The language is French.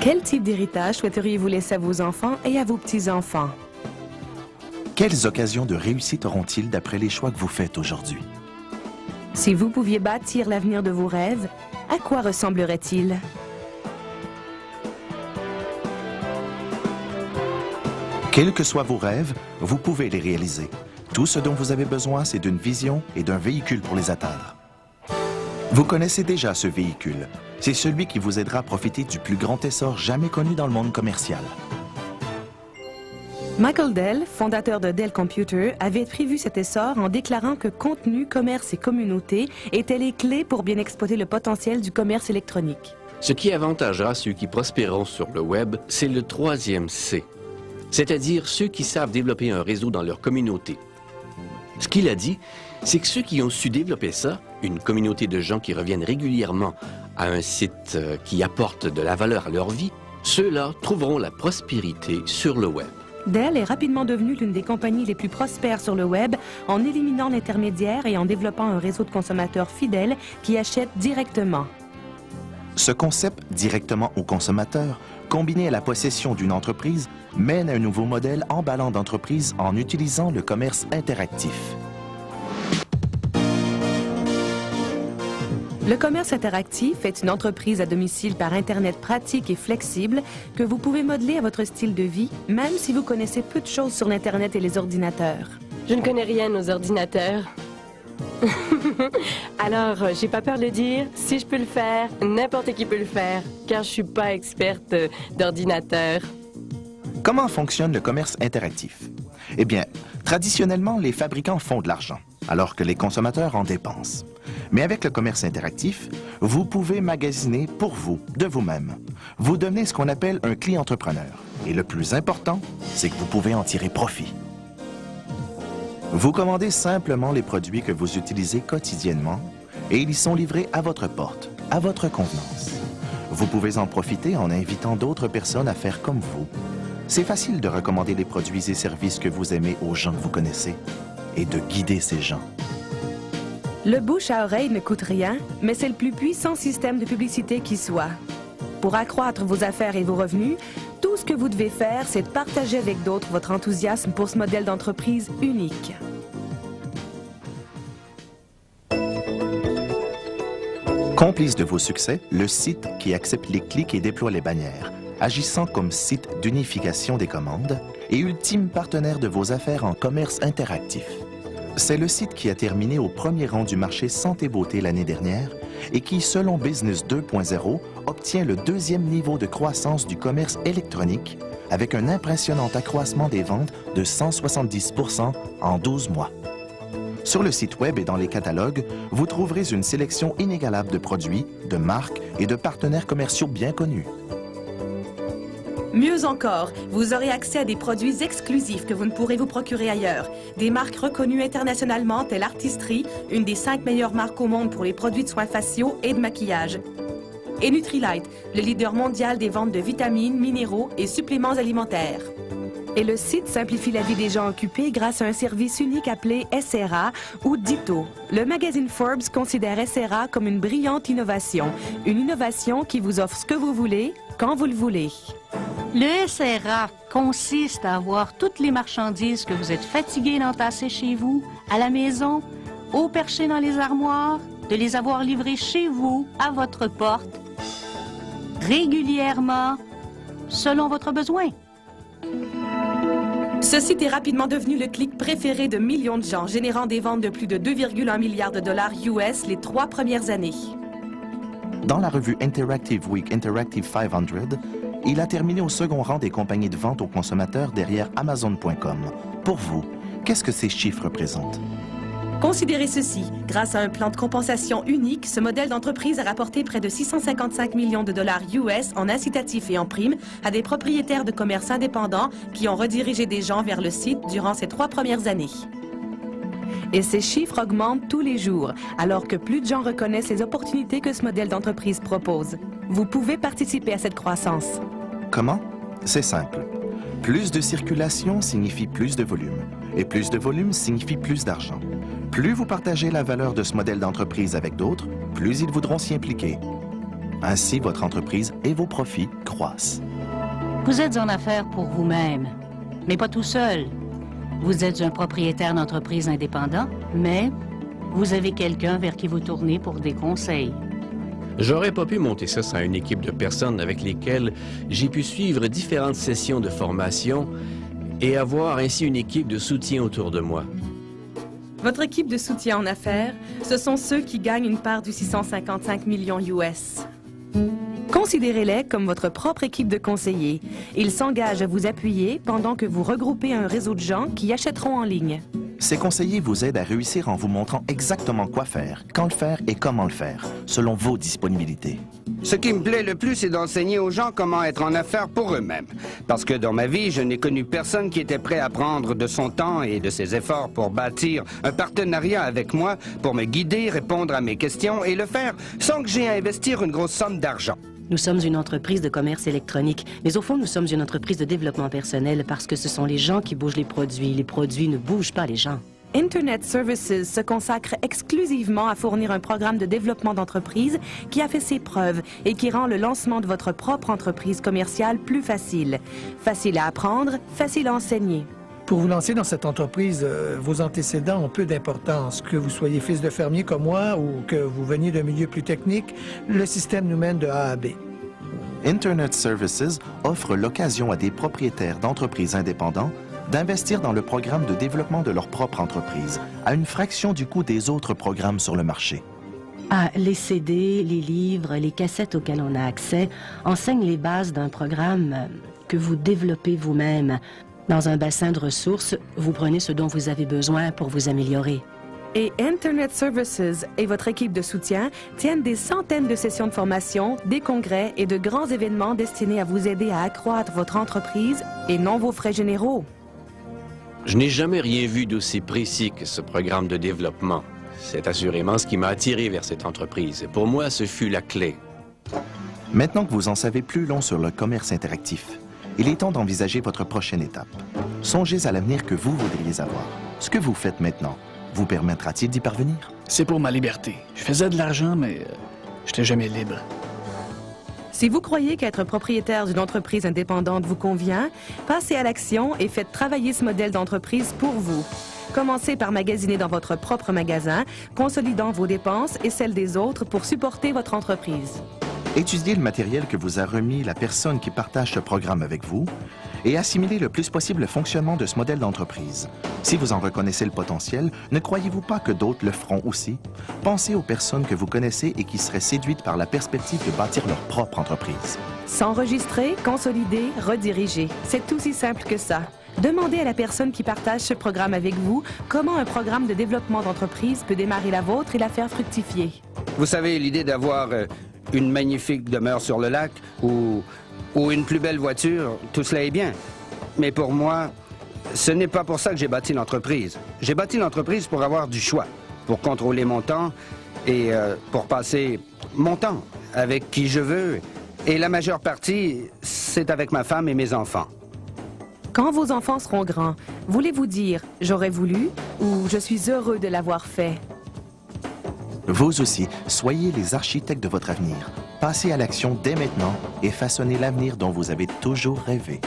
Quel type d'héritage souhaiteriez-vous laisser à vos enfants et à vos petits-enfants? Quelles occasions de réussite auront-ils d'après les choix que vous faites aujourd'hui? Si vous pouviez bâtir l'avenir de vos rêves, à quoi ressemblerait-il? Quels que soient vos rêves, vous pouvez les réaliser. Tout ce dont vous avez besoin, c'est d'une vision et d'un véhicule pour les atteindre. Vous connaissez déjà ce véhicule. C'est celui qui vous aidera à profiter du plus grand essor jamais connu dans le monde commercial. Michael Dell, fondateur de Dell Computer, avait prévu cet essor en déclarant que contenu, commerce et communauté étaient les clés pour bien exploiter le potentiel du commerce électronique. Ce qui avantagera ceux qui prospéreront sur le Web, c'est le troisième C, c'est-à-dire ceux qui savent développer un réseau dans leur communauté. Ce qu'il a dit, c'est que ceux qui ont su développer ça, une communauté de gens qui reviennent régulièrement à un site qui apporte de la valeur à leur vie, ceux-là trouveront la prospérité sur le Web. Dell est rapidement devenue l'une des compagnies les plus prospères sur le Web en éliminant l'intermédiaire et en développant un réseau de consommateurs fidèles qui achètent directement. Ce concept directement au consommateur, combiné à la possession d'une entreprise, mène à un nouveau modèle emballant d'entreprise en utilisant le commerce interactif. Le commerce interactif est une entreprise à domicile par Internet pratique et flexible que vous pouvez modeler à votre style de vie, même si vous connaissez peu de choses sur l'Internet et les ordinateurs. Je ne connais rien aux ordinateurs. Alors, j'ai pas peur de le dire, si je peux le faire, n'importe qui peut le faire, car je suis pas experte d'ordinateur. Comment fonctionne le commerce interactif? Eh bien, traditionnellement, les fabricants font de l'argent, alors que les consommateurs en dépensent. Mais avec le commerce interactif, vous pouvez magasiner pour vous, de vous-même. Vous devenez ce qu'on appelle un client-entrepreneur. Et le plus important, c'est que vous pouvez en tirer profit. Vous commandez simplement les produits que vous utilisez quotidiennement et ils y sont livrés à votre porte, à votre convenance. Vous pouvez en profiter en invitant d'autres personnes à faire comme vous. C'est facile de recommander les produits et services que vous aimez aux gens que vous connaissez et de guider ces gens. Le bouche à oreille ne coûte rien, mais c'est le plus puissant système de publicité qui soit. Pour accroître vos affaires et vos revenus, tout ce que vous devez faire, c'est de partager avec d'autres votre enthousiasme pour ce modèle d'entreprise unique. Complice de vos succès, le site qui accepte les clics et déploie les bannières, agissant comme site d'unification des commandes et ultime partenaire de vos affaires en commerce interactif. C'est le site qui a terminé au premier rang du marché santé beauté l'année dernière et qui, selon Business 2.0, obtient le deuxième niveau de croissance du commerce électronique avec un impressionnant accroissement des ventes de 170% en 12 mois. Sur le site web et dans les catalogues, vous trouverez une sélection inégalable de produits, de marques et de partenaires commerciaux bien connus. Mieux encore, vous aurez accès à des produits exclusifs que vous ne pourrez vous procurer ailleurs. Des marques reconnues internationalement telles Artistry, une des 5 meilleures marques au monde pour les produits de soins faciaux et de maquillage. Et Nutrilite, le leader mondial des ventes de vitamines, minéraux et suppléments alimentaires. Et le site simplifie la vie des gens occupés grâce à un service unique appelé SRA ou Ditto. Le magazine Forbes considère SRA comme une brillante innovation. Une innovation qui vous offre ce que vous voulez, quand vous le voulez. Le SRA consiste à avoir toutes les marchandises que vous êtes fatigué d'entasser chez vous, à la maison, au perché dans les armoires, de les avoir livrées chez vous, à votre porte, régulièrement, selon votre besoin. Ce site est rapidement devenu le clic préféré de millions de gens, générant des ventes de plus de 2,1 milliards de dollars US les 3 premières années. Dans la revue Interactive Week Interactive 500, il a terminé au second rang des compagnies de vente aux consommateurs derrière Amazon.com. Pour vous, qu'est-ce que ces chiffres représentent? Considérez ceci. Grâce à un plan de compensation unique, ce modèle d'entreprise a rapporté près de 655 millions de dollars US en incitatifs et en primes à des propriétaires de commerces indépendants qui ont redirigé des gens vers le site durant ces 3 premières années. Et ces chiffres augmentent tous les jours, alors que plus de gens reconnaissent les opportunités que ce modèle d'entreprise propose. Vous pouvez participer à cette croissance. Comment? C'est simple. Plus de circulation signifie plus de volume. Et plus de volume signifie plus d'argent. Plus vous partagez la valeur de ce modèle d'entreprise avec d'autres, plus ils voudront s'y impliquer. Ainsi, votre entreprise et vos profits croissent. Vous êtes en affaires pour vous-même, mais pas tout seul. Vous êtes un propriétaire d'entreprise indépendant, mais vous avez quelqu'un vers qui vous tournez pour des conseils. J'aurais pas pu monter ça sans une équipe de personnes avec lesquelles j'ai pu suivre différentes sessions de formation et avoir ainsi une équipe de soutien autour de moi. Votre équipe de soutien en affaires, ce sont ceux qui gagnent une part du 655 millions US. Considérez-les comme votre propre équipe de conseillers. Ils s'engagent à vous appuyer pendant que vous regroupez un réseau de gens qui achèteront en ligne. Ces conseillers vous aident à réussir en vous montrant exactement quoi faire, quand le faire et comment le faire, selon vos disponibilités. Ce qui me plaît le plus, c'est d'enseigner aux gens comment être en affaires pour eux-mêmes. Parce que dans ma vie, je n'ai connu personne qui était prêt à prendre de son temps et de ses efforts pour bâtir un partenariat avec moi, pour me guider, répondre à mes questions et le faire sans que j'aie à investir une grosse somme d'argent. Nous sommes une entreprise de commerce électronique, mais au fond, nous sommes une entreprise de développement personnel parce que ce sont les gens qui bougent les produits. Les produits ne bougent pas les gens. Internet Services se consacre exclusivement à fournir un programme de développement d'entreprise qui a fait ses preuves et qui rend le lancement de votre propre entreprise commerciale plus facile. Facile à apprendre, facile à enseigner. Pour vous lancer dans cette entreprise, vos antécédents ont peu d'importance. Que vous soyez fils de fermier comme moi ou que vous veniez d'un milieu plus technique, le système nous mène de A à B. Internet Services offre l'occasion à des propriétaires d'entreprises indépendants d'investir dans le programme de développement de leur propre entreprise, à une fraction du coût des autres programmes sur le marché. Ah, les CD, les livres, les cassettes auxquelles on a accès enseignent les bases d'un programme que vous développez vous-même. Dans un bassin de ressources, vous prenez ce dont vous avez besoin pour vous améliorer. Et Internet Services et votre équipe de soutien tiennent des centaines de sessions de formation, des congrès et de grands événements destinés à vous aider à accroître votre entreprise et non vos frais généraux. Je n'ai jamais rien vu d'aussi précis que ce programme de développement. C'est assurément ce qui m'a attiré vers cette entreprise. Pour moi, ce fut la clé. Maintenant que vous en savez plus long sur le commerce interactif, il est temps d'envisager votre prochaine étape. Songez à l'avenir que vous voudriez avoir. Ce que vous faites maintenant vous permettra-t-il d'y parvenir? C'est pour ma liberté. Je faisais de l'argent, mais je n'étais jamais libre. Si vous croyez qu'être propriétaire d'une entreprise indépendante vous convient, passez à l'action et faites travailler ce modèle d'entreprise pour vous. Commencez par magasiner dans votre propre magasin, consolidant vos dépenses et celles des autres pour supporter votre entreprise. Étudiez le matériel que vous a remis la personne qui partage ce programme avec vous et assimilez le plus possible le fonctionnement de ce modèle d'entreprise. Si vous en reconnaissez le potentiel, ne croyez-vous pas que d'autres le feront aussi? Pensez aux personnes que vous connaissez et qui seraient séduites par la perspective de bâtir leur propre entreprise. S'enregistrer, consolider, rediriger. C'est aussi simple que ça. Demandez à la personne qui partage ce programme avec vous comment un programme de développement d'entreprise peut démarrer la vôtre et la faire fructifier. Vous savez, l'idée d'avoir une magnifique demeure sur le lac ou une plus belle voiture, tout cela est bien. Mais pour moi, ce n'est pas pour ça que j'ai bâti l'entreprise. J'ai bâti l'entreprise pour avoir du choix, pour contrôler mon temps et pour passer mon temps avec qui je veux. Et la majeure partie, c'est avec ma femme et mes enfants. Quand vos enfants seront grands, voulez-vous dire « j'aurais voulu » ou « je suis heureux de l'avoir fait ». Vous aussi, soyez les architectes de votre avenir. Passez à l'action dès maintenant et façonnez l'avenir dont vous avez toujours rêvé.